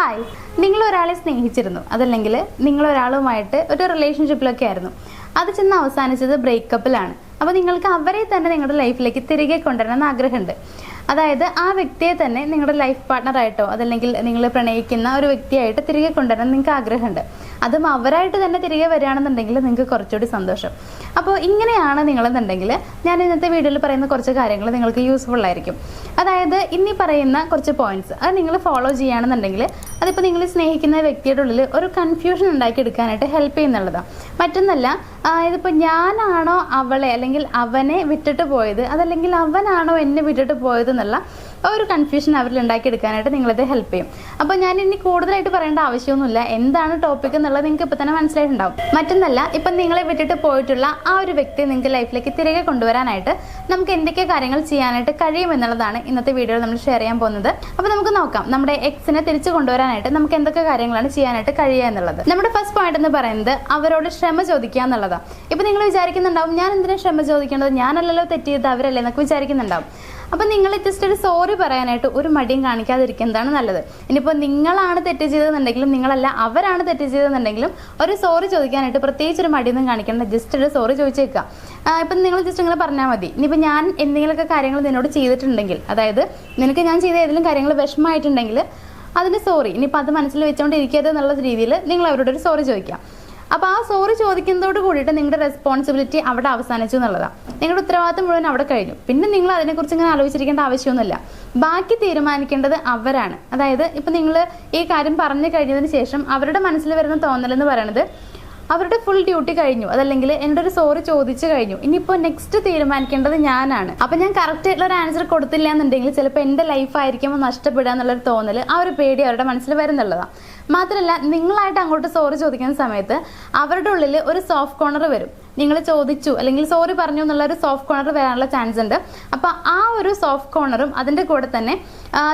Hi, നിങ്ങളൊരാളെ സ്നേഹിച്ചിരുന്നു, അതല്ലെങ്കിൽ നിങ്ങളൊരാളുമായിട്ട് ഒരു റിലേഷൻഷിപ്പിലൊക്കെ ആയിരുന്നു. അത് ചെന്ന് അവസാനിച്ചത് ബ്രേക്കപ്പിലാണ്. അപ്പോൾ നിങ്ങൾക്ക് അവരെ തന്നെ നിങ്ങളുടെ ലൈഫിലേക്ക് തിരികെ കൊണ്ടുവരണമെന്ന് ആഗ്രഹമുണ്ട്. അതായത് ആ വ്യക്തിയെ തന്നെ നിങ്ങളുടെ ലൈഫ് പാർട്ട്ണറായിട്ടോ അതല്ലെങ്കിൽ നിങ്ങൾ പ്രണയിക്കുന്ന ഒരു വ്യക്തിയായിട്ട് തിരികെ കൊണ്ടുവരാൻ നിങ്ങൾക്ക് ആഗ്രഹമുണ്ട്. അതും അവരായിട്ട് തന്നെ തിരികെ വരികയാണെന്നുണ്ടെങ്കിൽ നിങ്ങൾക്ക് കുറച്ചുകൂടി സന്തോഷം. അപ്പോൾ ഇങ്ങനെയാണ് നിങ്ങളെന്നുണ്ടെങ്കിൽ ഞാൻ ഇന്നത്തെ വീഡിയോയിൽ പറയുന്ന കുറച്ച് കാര്യങ്ങൾ നിങ്ങൾക്ക് യൂസ്ഫുൾ ആയിരിക്കും. അതായത് ഇനി പറയുന്ന കുറച്ച് പോയിന്റ്സ് അത് നിങ്ങൾ ഫോളോ ചെയ്യുകയാണെന്നുണ്ടെങ്കിൽ അതിപ്പോൾ നിങ്ങൾ സ്നേഹിക്കുന്ന വ്യക്തിയുടെ ഉള്ളിൽ ഒരു കൺഫ്യൂഷൻ ഉണ്ടാക്കി എടുക്കാനായിട്ട് ഹെൽപ്പ് ചെയ്യുന്നുള്ളതാണ്. മറ്റൊന്നല്ല, ഇതിപ്പോൾ ഞാനാണോ അവളെ അല്ലെങ്കിൽ അവനെ വിട്ടിട്ട് പോയത്, അതല്ലെങ്കിൽ അവനാണോ എന്നെ വിട്ടിട്ട് പോയത് എന്നുള്ള ഒരു കൺഫ്യൂഷൻ അവരിൽ ഉണ്ടാക്കിയെടുക്കാനായിട്ട് നിങ്ങളത് ഹെൽപ്പ് ചെയ്യും. അപ്പോൾ ഞാൻ ഇനി കൂടുതലായിട്ട് പറയേണ്ട ആവശ്യമൊന്നുമില്ല. എന്താണ് ടോപ്പിക് എന്നുള്ളത് നിങ്ങൾക്ക് ഇപ്പോൾ തന്നെ മനസ്സിലായിട്ടുണ്ടാവും. മറ്റൊന്നല്ല, ഇപ്പം നിങ്ങളെ വിട്ടിട്ട് പോയിട്ടുള്ള ആ ഒരു വ്യക്തിയെ നിങ്ങൾക്ക് ലൈഫിലേക്ക് തിരികെ കൊണ്ടുവരാനായിട്ട് നമുക്ക് എന്തൊക്കെ കാര്യങ്ങൾ ചെയ്യാനായിട്ട് കഴിയും എന്നുള്ളതാണ് ഇന്നത്തെ വീഡിയോയിൽ നമ്മൾ ഷെയർ ചെയ്യാൻ പോകുന്നത്. അപ്പോൾ നമുക്ക് നോക്കാം, നമ്മുടെ എക്സിനെ തിരിച്ചു കൊണ്ടുവരാനായിട്ട് നമുക്ക് എന്തൊക്കെ കാര്യങ്ങളാണ് ചെയ്യാനായിട്ട് കഴിയുക എന്നുള്ളത്. നമ്മുടെ ഫസ്റ്റ് പോയിന്റ് എന്ന് പറയുന്നത് അവരോട് ക്ഷമ ചോദിക്കുക എന്നുള്ളതാണ്. ഇപ്പം നിങ്ങൾ വിചാരിക്കുന്നുണ്ടാവും, ഞാൻ എന്തിനാ ക്ഷമ ചോദിക്കേണ്ടത്, ഞാനല്ലല്ലോ തെറ്റിയത്, അവരല്ലേ എന്നൊക്കെ വിചാരിക്കുന്നുണ്ടാവും. അപ്പം നിങ്ങൾ ജസ്റ്റ് ഒരു സോറി പറയാനായിട്ട് ഒരു മടിയും കാണിക്കാതിരിക്കുന്നതാണ് നല്ലത്. ഇനിയിപ്പോൾ നിങ്ങളാണ് തെറ്റ് ചെയ്തതെന്നുണ്ടെങ്കിലും നിങ്ങളല്ല അവരാണ് തെറ്റ് ചെയ്തതെന്നുണ്ടെങ്കിലും ഒരു സോറി ചോദിക്കാനായിട്ട് പ്രത്യേകിച്ച് ഒരു മടിയൊന്നും കാണിക്കേണ്ട. ജസ്റ്റ് ഒരു സോറി ചോദിച്ചേക്കുക. ഇപ്പം നിങ്ങൾ ജസ്റ്റ് ഇങ്ങനെ പറഞ്ഞാൽ മതി. ഇനിയിപ്പോൾ ഞാൻ എന്തെങ്കിലുമൊക്കെ കാര്യങ്ങൾ നിന്നോട് ചെയ്തിട്ടുണ്ടെങ്കിൽ, അതായത് നിനക്ക് ഞാൻ ചെയ്ത ഏതെങ്കിലും കാര്യങ്ങൾ വിഷമമായിട്ടുണ്ടെങ്കിൽ അതിന് സോറി, ഇനിയിപ്പോൾ അത് മനസ്സിൽ വെച്ചുകൊണ്ടിരിക്കരുത് എന്നുള്ള രീതിയിൽ നിങ്ങൾ അവരോട് ഒരു സോറി ചോദിക്കാം. അപ്പോൾ ആ സോറി ചോദിക്കുന്നതോട് കൂടിയിട്ട് നിങ്ങളുടെ റെസ്പോൺസിബിലിറ്റി അവിടെ അവസാനിച്ചു എന്നുള്ളതാണ്. നിങ്ങളുടെ ഉത്തരവാദിത്തം മുഴുവൻ അവിടെ കഴിഞ്ഞു. പിന്നെ നിങ്ങൾ അതിനെക്കുറിച്ച് ഇങ്ങനെ ആലോചിച്ചിരിക്കേണ്ട ആവശ്യമൊന്നുമില്ല. ബാക്കി തീരുമാനിക്കേണ്ടത് അവരാണ്. അതായത് ഇപ്പം നിങ്ങൾ ഈ കാര്യം പറഞ്ഞു കഴിഞ്ഞതിന് ശേഷം അവരുടെ മനസ്സിൽ വരുന്ന തോന്നലെന്ന് പറയുന്നത് അവരുടെ ഫുൾ ഡ്യൂട്ടി കഴിഞ്ഞു, അതല്ലെങ്കിൽ എൻ്റെ ഒരു സോറി ചോദിച്ചു കഴിഞ്ഞു, ഇനിയിപ്പോൾ നെക്സ്റ്റ് തീരുമാനിക്കേണ്ടത് ഞാനാണ്. അപ്പം ഞാൻ കറക്റ്റ് ആയിട്ടുള്ള ഒരു ആൻസർ കൊടുത്തില്ല എന്നുണ്ടെങ്കിൽ ചിലപ്പോൾ എൻ്റെ ലൈഫായിരിക്കും നഷ്ടപ്പെടുക എന്നുള്ളൊരു തോന്നൽ, ആ ഒരു പേടി അവരുടെ മനസ്സിൽ വരുന്നുള്ളതാണ്. മാത്രമല്ല, നിങ്ങളായിട്ട് അങ്ങോട്ട് സോറി ചോദിക്കുന്ന സമയത്ത് അവരുടെ ഉള്ളിൽ ഒരു സോഫ്റ്റ് കോർണർ വരും. നിങ്ങൾ ചോദിച്ചു അല്ലെങ്കിൽ സോറി പറഞ്ഞു എന്നുള്ള ഒരു സോഫ്റ്റ് കോർണർ വരാനുള്ള ചാൻസ് ഉണ്ട്. അപ്പോൾ ആ ഒരു സോഫ്റ്റ് കോർണറും അതിൻ്റെ കൂടെ തന്നെ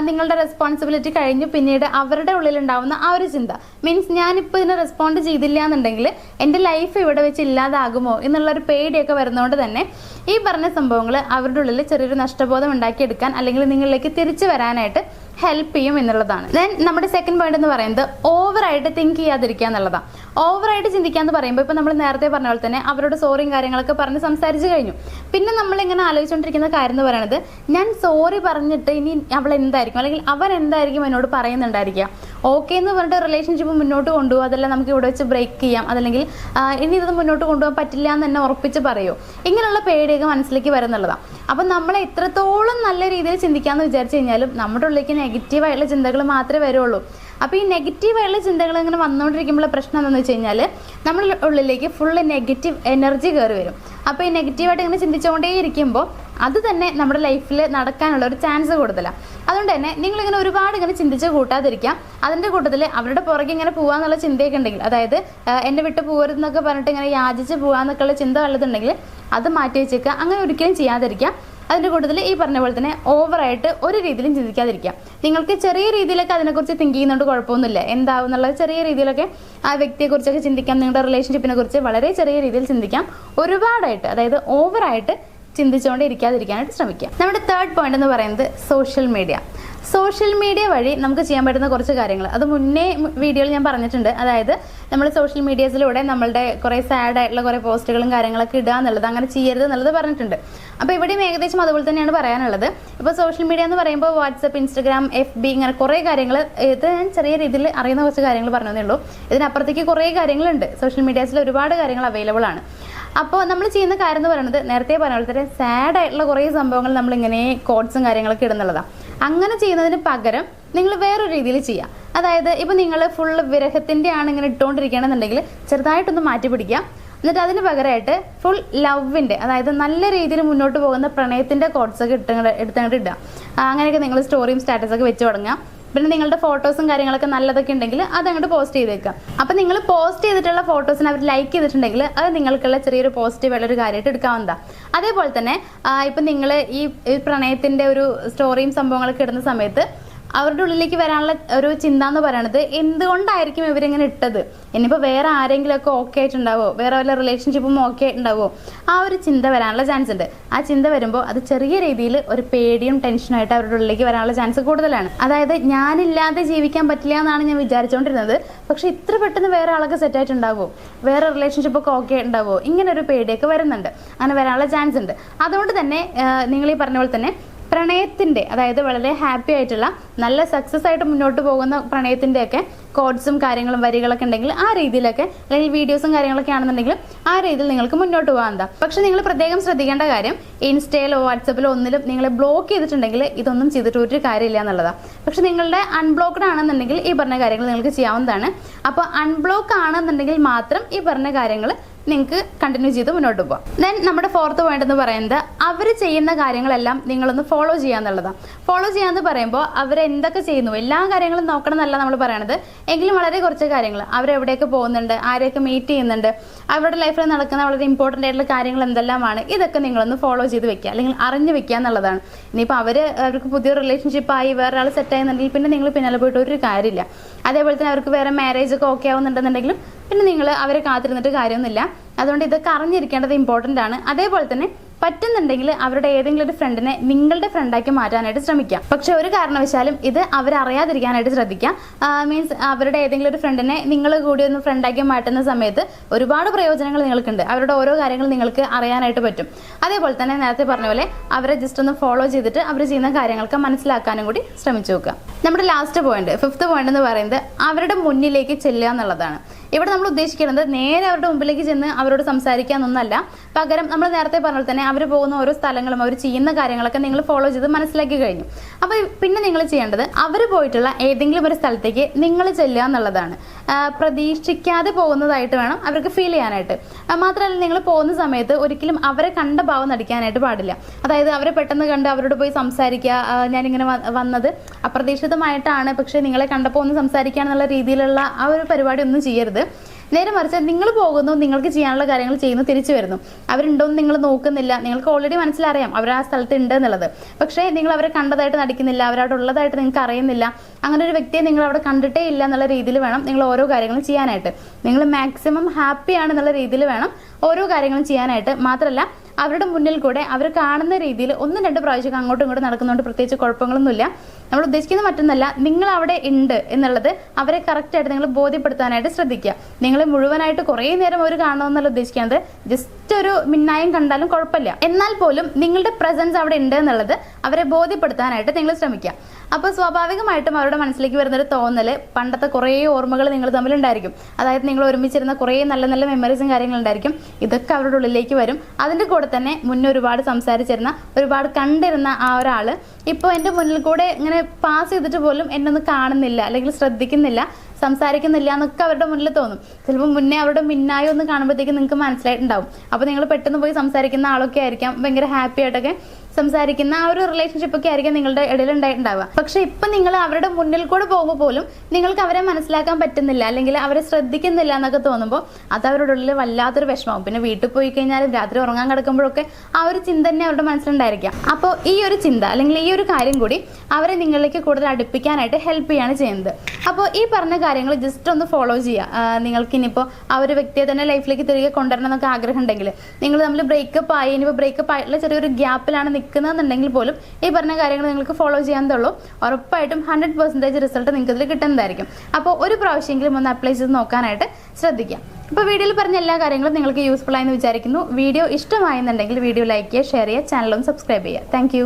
നിങ്ങളുടെ റെസ്പോൺസിബിലിറ്റി കഴിഞ്ഞു പിന്നീട് അവരുടെ ഉള്ളിലുണ്ടാവുന്ന ആ ഒരു ചിന്ത, മീൻസ് ഞാനിപ്പോൾ ഇതിനെ റെസ്പോണ്ട് ചെയ്തില്ല എന്നുണ്ടെങ്കിൽ എൻ്റെ ലൈഫ് ഇവിടെ വെച്ച് ഇല്ലാതാകുമോ എന്നുള്ളൊരു പേടിയൊക്കെ വരുന്നതുകൊണ്ട് തന്നെ ഈ പറഞ്ഞ സംഭവങ്ങൾ അവരുടെ ഉള്ളിൽ ചെറിയൊരു നഷ്ടബോധം ഉണ്ടാക്കിയെടുക്കാൻ അല്ലെങ്കിൽ നിങ്ങളിലേക്ക് തിരിച്ചു വരാനായിട്ട് ഹെൽപ്പ് ചെയ്യും എന്നുള്ളതാണ്. ദെൻ നമ്മുടെ സെക്കൻഡ് പോയിന്റ് എന്ന് പറയുന്നത് ഓവറായിട്ട് തിങ്ക് ചെയ്യാതിരിക്കുക എന്നുള്ളതാണ്. ഓവറായിട്ട് ചിന്തിക്കുക എന്ന് പറയുമ്പോൾ ഇപ്പോൾ നമ്മൾ നേരത്തെ പറഞ്ഞ പോലെ തന്നെ അവരോട് സോറിയും കാര്യങ്ങളൊക്കെ പറഞ്ഞ് സംസാരിച്ച് കഴിഞ്ഞു. പിന്നെ നമ്മളിങ്ങനെ ആലോചിച്ചുകൊണ്ടിരിക്കുന്ന കാര്യം എന്ന് പറയുന്നത്, ഞാൻ സോറി പറഞ്ഞിട്ട് ഇനി അവൾ എന്തായിരിക്കും അല്ലെങ്കിൽ അവൻ എന്തായിരിക്കും എന്നോട് പറയുന്നുണ്ടായിരിക്കുക. ഓക്കെ എന്ന് പറഞ്ഞിട്ട് റിലേഷൻഷിപ്പ് മുന്നോട്ട് കൊണ്ടുപോകും, അതെല്ലാം നമുക്ക് ഇവിടെ വെച്ച് ബ്രേക്ക് ചെയ്യാം, അതല്ലെങ്കിൽ ഇനി ഇത് മുന്നോട്ട് കൊണ്ടുപോകാൻ പറ്റില്ല എന്ന് തന്നെ ഉറപ്പിച്ച് പറയുമോ, ഇങ്ങനെയുള്ള പേടിയൊക്കെ മനസ്സിലേക്ക് വരുന്നുള്ളതാണ്. അപ്പം നമ്മളെ എത്രത്തോളം നല്ല രീതിയിൽ ചിന്തിക്കാമെന്ന് വിചാരിച്ചു കഴിഞ്ഞാലും നമ്മുടെ ഉള്ളിലേക്ക് നെഗറ്റീവായിട്ടുള്ള ചിന്തകൾ മാത്രമേ വരുള്ളൂ. അപ്പോൾ ഈ നെഗറ്റീവായിട്ടുള്ള ചിന്തകൾ ഇങ്ങനെ വന്നുകൊണ്ടിരിക്കുമ്പോൾ പ്രശ്നം എന്താണെന്ന് വെച്ച് കഴിഞ്ഞാൽ നമ്മുടെ ഉള്ളിലേക്ക് ഫുള്ള് നെഗറ്റീവ് എനർജി കയറി വരും. അപ്പോൾ ഈ നെഗറ്റീവായിട്ട് ഇങ്ങനെ ചിന്തിച്ചുകൊണ്ടേ ഇരിക്കുമ്പോൾ അത് തന്നെ നമ്മുടെ ലൈഫിൽ നടക്കാനുള്ള ഒരു ചാൻസ് കൂടുതലാണ്. അതുകൊണ്ട് തന്നെ നിങ്ങളിങ്ങനെ ഒരുപാട് ഇങ്ങനെ ചിന്തിച്ച് കൂട്ടാതിരിക്കാം. അതിൻ്റെ കൂട്ടത്തിൽ അവരുടെ പുറകെ ഇങ്ങനെ പോകാമെന്നുള്ള ചിന്തയൊക്കെ ഉണ്ടെങ്കിൽ, അതായത് എന്നെ വിട്ട് പോകരുതെന്നൊക്കെ പറഞ്ഞിട്ട് ഇങ്ങനെ യാചിച്ച് പോകാമെന്നൊക്കെയുള്ള ചിന്ത വല്ലതുണ്ടെങ്കിൽ അത് മാറ്റി വെച്ചേക്കുക. അങ്ങനെ ഒരിക്കലും ചെയ്യാതിരിക്കാം. അതിൻ്റെ കൂട്ടത്തിൽ ഈ പറഞ്ഞ പോലെ തന്നെ ഓവറായിട്ട് ഒരു രീതിയിലും ചിന്തിക്കാതിരിക്കാം. നിങ്ങൾക്ക് ചെറിയ രീതിയിലൊക്കെ അതിനെക്കുറിച്ച് തിങ്ക് ചെയ്യുന്നതുകൊണ്ട് കുഴപ്പമൊന്നുമില്ല. എന്താവും എന്നുള്ളത് ചെറിയ രീതിയിലൊക്കെ ആ വ്യക്തിയെക്കുറിച്ചൊക്കെ ചിന്തിക്കാം. നിങ്ങളുടെ റിലേഷൻഷിപ്പിനെ കുറിച്ച് വളരെ ചെറിയ രീതിയിൽ ചിന്തിക്കാം. ഒരുപാടായിട്ട്, അതായത് ഓവറായിട്ട് ചിന്തിച്ചുകൊണ്ട് ഇരിക്കാതിരിക്കാനായിട്ട് ശ്രമിക്കാം. നമ്മുടെ തേർഡ് പോയിന്റ് എന്ന് പറയുന്നത് സോഷ്യൽ മീഡിയ വഴി നമുക്ക് ചെയ്യാൻ പറ്റുന്ന കുറച്ച് കാര്യങ്ങൾ. അത് മുന്നേ വീഡിയോയിൽ ഞാൻ പറഞ്ഞിട്ടുണ്ട്. അതായത് നമ്മൾ സോഷ്യൽ മീഡിയസിലൂടെ നമ്മളുടെ കുറേ സാഡ് ആയിട്ടുള്ള കുറേ പോസ്റ്റുകളും കാര്യങ്ങളൊക്കെ ഇടുക എന്നുള്ളത്, അങ്ങനെ ചെയ്യരുത് എന്നുള്ളത് പറഞ്ഞിട്ടുണ്ട്. അപ്പോൾ ഇവിടെയും ഏകദേശം അതുപോലെ തന്നെയാണ് പറയാനുള്ളത്. ഇപ്പോൾ സോഷ്യൽ മീഡിയ എന്ന് പറയുമ്പോൾ വാട്സപ്പ്, ഇൻസ്റ്റഗ്രാം, FB ഇങ്ങനെ കുറേ കാര്യങ്ങൾ, ഇത് ഞാൻ ചെറിയ രീതിയിൽ അറിയുന്ന കുറച്ച് കാര്യങ്ങൾ പറഞ്ഞതേ ഉള്ളൂ. ഇതിനപ്പുറത്തേക്ക് കുറേ കാര്യങ്ങളുണ്ട്. സോഷ്യൽ മീഡിയാസിൽ ഒരുപാട് കാര്യങ്ങൾ അവൈലബിൾ ആണ്. അപ്പോൾ നമ്മൾ ചെയ്യുന്ന കാര്യം എന്ന് പറയുന്നത് നേരത്തെ പറഞ്ഞ പോലെ തന്നെ സാഡ് ആയിട്ടുള്ള കുറേ സംഭവങ്ങൾ നമ്മളിങ്ങനെ കോട്ട്സും കാര്യങ്ങളൊക്കെ ഇടുന്നുള്ളതാണ്. അങ്ങനെ ചെയ്യുന്നതിന് പകരം നിങ്ങൾ വേറൊരു രീതിയിൽ ചെയ്യുക. അതായത് ഇപ്പോൾ നിങ്ങൾ ഫുൾ വിരഹത്തിൻ്റെ ആണ് ഇങ്ങനെ ഇട്ടുകൊണ്ടിരിക്കുകയാണെന്നുണ്ടെങ്കിൽ ചെറുതായിട്ടൊന്ന് മാറ്റി പിടിക്കുക. എന്നിട്ട് അതിന് പകരമായിട്ട് ഫുൾ ലവിൻ്റെ, അതായത് നല്ല രീതിയിൽ മുന്നോട്ട് പോകുന്ന പ്രണയത്തിൻ്റെ കോട്ട്സൊക്കെ എടുത്തങ്ങോട്ട് ഇടുക. അങ്ങനെയൊക്കെ നിങ്ങൾ സ്റ്റോറിയും സ്റ്റാറ്റസൊക്കെ വെച്ച് തുടങ്ങുക. പിന്നെ നിങ്ങളുടെ ഫോട്ടോസും കാര്യങ്ങളൊക്കെ നല്ലതൊക്കെ ഉണ്ടെങ്കിൽ അതങ്ങോട്ട് പോസ്റ്റ് ചെയ്തേക്കാം. അപ്പം നിങ്ങൾ പോസ്റ്റ് ചെയ്തിട്ടുള്ള ഫോട്ടോസിന് അവർ ലൈക്ക് ചെയ്തിട്ടുണ്ടെങ്കിൽ അത് നിങ്ങൾക്കുള്ള ചെറിയൊരു പോസിറ്റീവായുള്ള ഒരു കാര്യമായിട്ട് എടുക്കാവുന്നതാണ്. അതേപോലെ തന്നെ ഇപ്പം നിങ്ങൾ ഈ പ്രണയത്തിൻ്റെ ഒരു സ്റ്റോറിയും സംഭവങ്ങളൊക്കെ ഇടുന്ന സമയത്ത് അവരുടെ ഉള്ളിലേക്ക് വരാനുള്ള ഒരു ചിന്ത എന്ന് പറയുന്നത് എന്തുകൊണ്ടായിരിക്കും ഇവരിങ്ങനെ ഇട്ടത്, ഇനിയിപ്പോൾ വേറെ ആരെങ്കിലുമൊക്കെ ഓക്കെ ആയിട്ടുണ്ടാവോ, വേറെ വല്ല റിലേഷൻഷിപ്പും ഓക്കെ ആയിട്ടുണ്ടാവോ, ആ ഒരു ചിന്ത വരാനുള്ള ചാൻസ് ഉണ്ട്. ആ ചിന്ത വരുമ്പോൾ അത് ചെറിയ രീതിയിൽ ഒരു പേടിയും ടെൻഷനായിട്ട് അവരുടെ ഉള്ളിലേക്ക് വരാനുള്ള ചാൻസ് കൂടുതലാണ്. അതായത് ഞാനില്ലാതെ ജീവിക്കാൻ പറ്റില്ല എന്നാണ് ഞാൻ വിചാരിച്ചുകൊണ്ടിരുന്നത്, പക്ഷെ ഇത്ര പെട്ടെന്ന് വേറെ ആളൊക്കെ സെറ്റ് ആയിട്ടുണ്ടാവോ, വേറെ റിലേഷൻഷിപ്പൊക്കെ ഓക്കെ ഉണ്ടാവോ, ഇങ്ങനെ ഒരു പേടിയൊക്കെ വരുന്നുണ്ട്. അങ്ങനെ വരാനുള്ള ചാൻസ് ഉണ്ട്. അതുകൊണ്ട് തന്നെ നിങ്ങൾ ഈ പറഞ്ഞ പോലെ തന്നെ പ്രണയത്തിൻ്റെ, അതായത് വളരെ ഹാപ്പി ആയിട്ടുള്ള നല്ല സക്സസ് ആയിട്ട് മുന്നോട്ട് പോകുന്ന പ്രണയത്തിൻ്റെയൊക്കെ കോഡ്സും കാര്യങ്ങളും വരികളൊക്കെ ഉണ്ടെങ്കിൽ ആ രീതിയിലൊക്കെ, അല്ലെങ്കിൽ വീഡിയോസും കാര്യങ്ങളൊക്കെ ആണെന്നുണ്ടെങ്കിൽ ആ രീതിയിൽ നിങ്ങൾക്ക് മുന്നോട്ട് പോകാൻ എന്താ. പക്ഷെ നിങ്ങൾ പ്രത്യേകം ശ്രദ്ധിക്കേണ്ട കാര്യം, ഇൻസ്റ്റയിലോ വാട്സപ്പിലോ ഒന്നിലും നിങ്ങളെ ബ്ലോക്ക് ചെയ്തിട്ടുണ്ടെങ്കിൽ ഇതൊന്നും ചെയ്തിട്ട് ഒരു കാര്യമില്ല എന്നുള്ളതാണ്. പക്ഷെ നിങ്ങളുടെ അൺബ്ലോക്ക്ഡ് ആണെന്നുണ്ടെങ്കിൽ ഈ പറഞ്ഞ കാര്യങ്ങൾ നിങ്ങൾക്ക് ചെയ്യാവുന്നതാണ്. അപ്പോൾ അൺബ്ലോക്ക് ആണെന്നുണ്ടെങ്കിൽ മാത്രം ഈ പറഞ്ഞ കാര്യങ്ങൾ നിങ്ങൾക്ക് കണ്ടിന്യൂ ചെയ്ത് മുന്നോട്ട് പോകാം. ദെൻ നമ്മുടെ ഫോർത്ത് പോയിന്റ് എന്ന് പറയുന്നത് അവർ ചെയ്യുന്ന കാര്യങ്ങളെല്ലാം നിങ്ങളൊന്ന് ഫോളോ ചെയ്യാന്നുള്ളതാണ്. ഫോളോ ചെയ്യാന്ന് പറയുമ്പോൾ അവരെന്തൊക്കെ ചെയ്യുന്നു എല്ലാ കാര്യങ്ങളും നോക്കണം എന്നല്ല നമ്മൾ പറയണത്, എങ്കിലും വളരെ കുറച്ച് കാര്യങ്ങൾ, അവരെവിടെയൊക്കെ പോകുന്നുണ്ട്, ആരെയൊക്കെ മീറ്റ് ചെയ്യുന്നുണ്ട്, അവരുടെ ലൈഫിൽ നടക്കുന്ന വളരെ ഇമ്പോർട്ടൻ്റ് ആയിട്ടുള്ള കാര്യങ്ങൾ എന്തെല്ലാമാണ്, ഇതൊക്കെ നിങ്ങളൊന്ന് ഫോളോ ചെയ്ത് വെക്കുക, അല്ലെങ്കിൽ അറിഞ്ഞു വെക്കുക എന്നുള്ളതാണ്. ഇനിയിപ്പോൾ അവർക്ക് പുതിയ റിലേഷൻഷിപ്പായി വേറെ ആൾ സെറ്റ് ആയെന്നുണ്ടെങ്കിൽ പിന്നെ നിങ്ങൾ പിന്നാലെ പോയിട്ട് ഒരു കാര്യമില്ല. അതേപോലെ തന്നെ അവർക്ക് വേറെ മാരേജ് ഒക്കെ ഓക്കെ ആവുന്നുണ്ടെന്നുണ്ടെങ്കിലും പിന്നെ നിങ്ങൾ അവരെ കാത്തിരുന്നിട്ട് കാര്യമൊന്നുമില്ല. അതുകൊണ്ട് ഇതൊക്കെ അറിഞ്ഞിരിക്കേണ്ടത് ഇമ്പോർട്ടൻ്റ് ആണ്. അതേപോലെ തന്നെ പറ്റുന്നുണ്ടെങ്കിൽ അവരുടെ ഏതെങ്കിലും ഒരു ഫ്രണ്ടിനെ നിങ്ങളുടെ ഫ്രണ്ടാക്കി മാറ്റാനായിട്ട് ശ്രമിക്കാം. പക്ഷെ ഒരു കാരണവശാലും ഇത് അവരറിയാതിരിക്കാനായിട്ട് ശ്രദ്ധിക്കാം. മീൻസ് അവരുടെ ഏതെങ്കിലും ഒരു ഫ്രണ്ടിനെ നിങ്ങൾ കൂടി ഒന്ന് ഫ്രണ്ടാക്കി മാറ്റുന്ന സമയത്ത് ഒരുപാട് പ്രയോജനങ്ങൾ നിങ്ങൾക്കുണ്ട്. അവരുടെ ഓരോ കാര്യങ്ങൾ നിങ്ങൾക്ക് അറിയാനായിട്ട് പറ്റും. അതേപോലെ തന്നെ നേരത്തെ പറഞ്ഞ പോലെ അവരെ ജസ്റ്റ് ഒന്ന് ഫോളോ ചെയ്തിട്ട് അവർ ചെയ്യുന്ന കാര്യങ്ങൾക്ക് മനസ്സിലാക്കാനും കൂടി ശ്രമിച്ചു നോക്കുക. നമ്മുടെ ലാസ്റ്റ് പോയിന്റ്, ഫിഫ്ത്ത് പോയിന്റ് എന്ന് പറയുന്നത് അവരുടെ മുന്നിലേക്ക് ചെല്ലുക എന്നുള്ളതാണ്. ഇവിടെ നമ്മൾ ഉദ്ദേശിക്കുന്നത് നേരെ അവരുടെ മുമ്പിലേക്ക് ചെന്ന് അവരോട് സംസാരിക്കാനൊന്നല്ല, പകരം നമ്മൾ നേരത്തെ പറഞ്ഞ തന്നെ അവർ പോകുന്ന ഓരോ സ്ഥലങ്ങളും അവർ ചെയ്യുന്ന കാര്യങ്ങളൊക്കെ നിങ്ങൾ ഫോളോ ചെയ്ത് മനസ്സിലാക്കി കഴിഞ്ഞു. അപ്പോൾ പിന്നെ നിങ്ങൾ ചെയ്യേണ്ടത് അവർ പോയിട്ടുള്ള ഏതെങ്കിലും ഒരു സ്ഥലത്തേക്ക് നിങ്ങൾ ചെല്ലുക എന്നുള്ളതാണ്. പ്രതീക്ഷിക്കാതെ പോകുന്നതായിട്ട് വേണം അവർക്ക് ഫീൽ ചെയ്യാനായിട്ട്. മാത്രമല്ല നിങ്ങൾ പോകുന്ന സമയത്ത് ഒരിക്കലും അവരെ കണ്ട ഭാവം നടിക്കാനായിട്ട് പാടില്ല. അതായത് അവരെ പെട്ടെന്ന് കണ്ട് അവരോട് പോയി സംസാരിക്കുക, ഞാനിങ്ങനെ വന്നത് അപ്രതീക്ഷിതമായിട്ടാണ്, പക്ഷേ നിങ്ങളെ കണ്ടപ്പോൾ ഒന്ന് സംസാരിക്കുക എന്നുള്ള രീതിയിലുള്ള ആ ഒരു പരിപാടി ഒന്നും ചെയ്യരുത്. നേരെ മറിച്ച് നിങ്ങൾ പോകുന്നു, നിങ്ങൾക്ക് ചെയ്യാനുള്ള കാര്യങ്ങൾ ചെയ്യുന്നു, തിരിച്ചു വരുന്നു. അവരുണ്ടോയെന്ന് നിങ്ങൾ നോക്കുന്നില്ല, നിങ്ങൾക്ക് ഓൾറെഡി മനസ്സിലറിയാം അവർ ആ സ്ഥലത്ത് ഉണ്ട് എന്നുള്ളത്. പക്ഷേ നിങ്ങൾ അവരെ കണ്ടതായിട്ട് നടിക്കുന്നില്ല, അവരവിടെ ഉള്ളതായിട്ട് നിങ്ങൾക്ക് അറിയുന്നില്ല. അങ്ങനെ ഒരു വ്യക്തിയെ നിങ്ങൾ അവിടെ കണ്ടിട്ടേ ഇല്ല എന്നുള്ള രീതിയിൽ വേണം നിങ്ങൾ ഓരോ കാര്യങ്ങളും ചെയ്യാനായിട്ട്. നിങ്ങൾ മാക്സിമം ഹാപ്പി ആണെന്നുള്ള രീതിയിൽ വേണം ഓരോ കാര്യങ്ങളും ചെയ്യാനായിട്ട്. മാത്രമല്ല അവരുടെ മുന്നിൽ കൂടെ അവർ കാണുന്ന രീതിയിൽ 1-2 പ്രാവശ്യം അങ്ങോട്ടും ഇങ്ങോട്ടും നടക്കുന്നതുകൊണ്ട് പ്രത്യേകിച്ച് കുഴപ്പങ്ങളൊന്നുമില്ല. നമ്മൾ ഉദ്ദേശിക്കുന്ന മറ്റൊന്നല്ല, നിങ്ങൾ അവിടെ ഉണ്ട് എന്നുള്ളത് അവരെ കറക്റ്റായിട്ട് നിങ്ങൾ ബോധ്യപ്പെടുത്താനായിട്ട് ശ്രദ്ധിക്കുക. നിങ്ങൾ മുഴുവനായിട്ട് കുറേ നേരം അവർ കാണണമെന്നല്ല ഉദ്ദേശിക്കുന്നത്, ജസ്റ്റ് ഒരു മിന്നായം കണ്ടാലും കുഴപ്പമില്ല. എന്നാൽ പോലും നിങ്ങളുടെ പ്രസൻസ് അവിടെ ഉണ്ട് എന്നുള്ളത് അവരെ ബോധ്യപ്പെടുത്താനായിട്ട് നിങ്ങൾ ശ്രമിക്കുക. അപ്പോൾ സ്വാഭാവികമായിട്ടും അവരുടെ മനസ്സിലേക്ക് വരുന്നൊരു തോന്നൽ പണ്ടത്തെ കുറേ ഓർമ്മകൾ നിങ്ങൾ തമ്മിലുണ്ടായിരിക്കും. അതായത് നിങ്ങൾ ഒരുമിച്ചിരുന്ന കുറേ നല്ല നല്ല മെമ്മറീസും കാര്യങ്ങളുണ്ടായിരിക്കും. ഇതൊക്കെ അവരുടെ ഉള്ളിലേക്ക് വരും. അതിൻ്റെ കൂടെ തന്നെ മുന്നേ ഒരുപാട് സംസാരിച്ചിരുന്ന, ഒരുപാട് കണ്ടിരുന്ന ആ ഒരാൾ ഇപ്പോൾ എൻ്റെ മുന്നിൽ കൂടെ ഇങ്ങനെ പാസ് ചെയ്തിട്ട് പോലും എന്നെ ഒന്ന് കാണുന്നില്ല, അല്ലെങ്കിൽ ശ്രദ്ധിക്കുന്നില്ല, സംസാരിക്കുന്നില്ല എന്നൊക്കെ അവരുടെ മുന്നിൽ തോന്നും. ചിലപ്പോൾ മുന്നേ അവരുടെ മിന്നായി ഒന്ന് കാണുമ്പോഴത്തേക്ക് നിങ്ങൾക്ക് മനസ്സിലായിട്ടുണ്ടാവും. അപ്പോൾ നിങ്ങൾ പെട്ടെന്ന് പോയി സംസാരിക്കുന്ന ആളൊക്കെ ആയിരിക്കാം, ഭയങ്കര ഹാപ്പി ആയിട്ടൊക്കെ സംസാരിക്കുന്ന ആ ഒരു റിലേഷൻഷിപ്പൊക്കെ ആയിരിക്കും നിങ്ങളുടെ ഇടയിൽ ഉണ്ടായിട്ടുണ്ടാവുക. പക്ഷെ ഇപ്പം നിങ്ങൾ അവരുടെ മുന്നിൽ കൂടെ പോകുമ്പോൾ പോലും നിങ്ങൾക്ക് അവരെ മനസ്സിലാക്കാൻ പറ്റുന്നില്ല, അല്ലെങ്കിൽ അവരെ ശ്രദ്ധിക്കുന്നില്ല എന്നൊക്കെ തോന്നുമ്പോൾ അത് അവരുടെ ഉള്ളിൽ വല്ലാത്തൊരു വിഷമവും. പിന്നെ വീട്ടിൽ പോയി കഴിഞ്ഞാലും രാത്രി ഉറങ്ങാൻ കിടക്കുമ്പോഴൊക്കെ ആ ഒരു ചിന്ത തന്നെ അവരുടെ മനസ്സിലുണ്ടായിരിക്കാം. അപ്പോൾ ഈ ഒരു ചിന്ത അല്ലെങ്കിൽ ഈ ഒരു കാര്യം കൂടി അവരെ നിങ്ങളിലേക്ക് കൂടുതൽ അടുപ്പിക്കാനായിട്ട് ഹെൽപ്പ് ചെയ്യാണ് ചെയ്യുന്നത്. അപ്പോൾ ഈ പറഞ്ഞ കാര്യങ്ങൾ ജസ്റ്റ് ഒന്ന് ഫോളോ ചെയ്യുക. നിങ്ങൾക്ക് ഇനിയിപ്പോൾ ആ ഒരു വ്യക്തിയെ തന്നെ ലൈഫിലേക്ക് തിരികെ കൊണ്ടുവരണം എന്നൊക്കെ ആഗ്രഹം ഉണ്ടെങ്കിൽ, നിങ്ങൾ തമ്മിൽ ബ്രേക്കപ്പ് ആയി, ഇനിയിപ്പോൾ ബ്രേക്കപ്പ് ആയിട്ടുള്ള ചെറിയൊരു ഗ്യാപ്പിലാണ് നിൽക്കുന്നതെന്നുണ്ടെങ്കിൽ പോലും ഈ പറഞ്ഞ കാര്യങ്ങൾ നിങ്ങൾക്ക് ഫോളോ ചെയ്യാന്നുള്ളൂ. ഉറപ്പായിട്ടും 100% റിസൾട്ട് നിങ്ങൾക്ക് ഇതിൽ കിട്ടുന്നതായിരിക്കും. അപ്പോൾ ഒരു പ്രാവശ്യമെങ്കിലും ഒന്ന് അപ്ലൈ ചെയ്ത് നോക്കാനായിട്ട് ശ്രദ്ധിക്കാം. അപ്പോൾ വീഡിയോയിൽ പറഞ്ഞ എല്ലാ കാര്യങ്ങളും നിങ്ങൾക്ക് യൂസ്ഫുൾ ആയെന്ന് വിചാരിക്കുന്നു. വീഡിയോ ഇഷ്ടമായെന്നുണ്ടെങ്കിൽ വീഡിയോ ലൈക്ക് ചെയ്യുക, ഷെയർ ചെയ്യുക, ചാനലൊന്ന് സബ്സ്ക്രൈബ് ചെയ്യുക. താങ്ക്